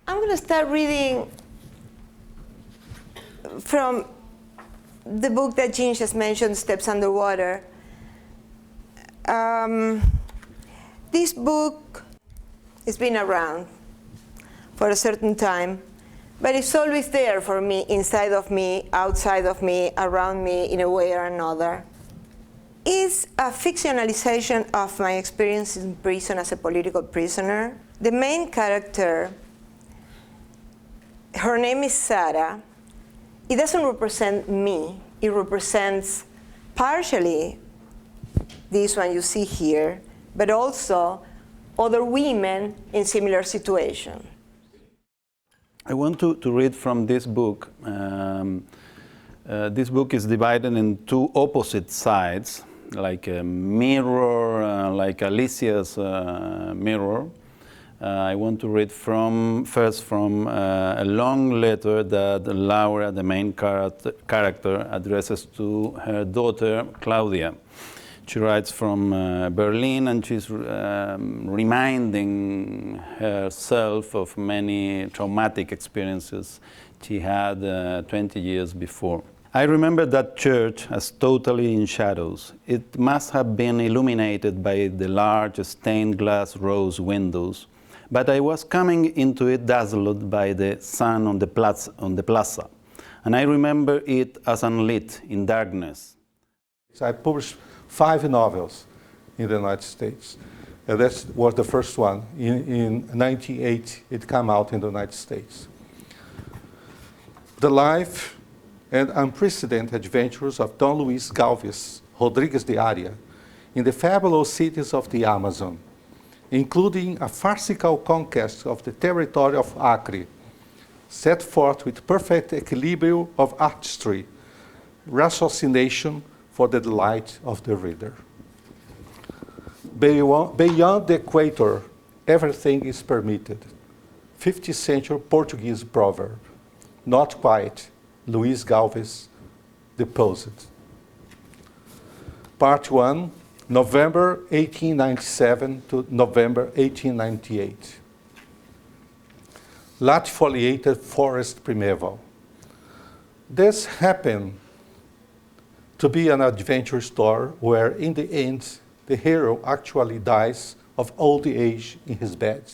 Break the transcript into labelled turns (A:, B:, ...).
A: I'm going to start reading from the book that Jean just mentioned, Steps Underwater. This book has been around for a certain time, but it's always there for me, inside of me, outside of me, around me, in a way or another. It's a fictionalization of my experience in prison as a political prisoner. The main character, her name is Sarah. It doesn't represent me. It represents partially this one you see here, but also other women in similar situations.
B: I want to read from this book. This book is divided in two opposite sides, like a mirror, like Alicia's mirror. I want to read first from a long letter that Laura, the main character, addresses to her daughter, Claudia. She writes from Berlin, and she's reminding herself of many traumatic experiences she had 20 years before. I remember that church as totally in shadows. It must have been illuminated by the large stained glass rose windows, but I was coming into it dazzled by the sun on the plaza, and I remember it as unlit in darkness.
C: I published 5 novels in the United States. That was the first one. In 1998, it came out in the United States. The life and unprecedented adventures of Don Luis Galvez Rodrigues de Aria in the fabulous cities of the Amazon, including a farcical conquest of the territory of Acre, set forth with perfect equilibrium of artistry, ratiocination for the delight of the reader. Beyond the equator, everything is permitted. 15th century Portuguese proverb. Not quite. Luis Galvez deposed. Part 1, November 1897 to November 1898. Latifoliated forest primeval. This happened to be an adventure story where, in the end, the hero actually dies of old age in his bed.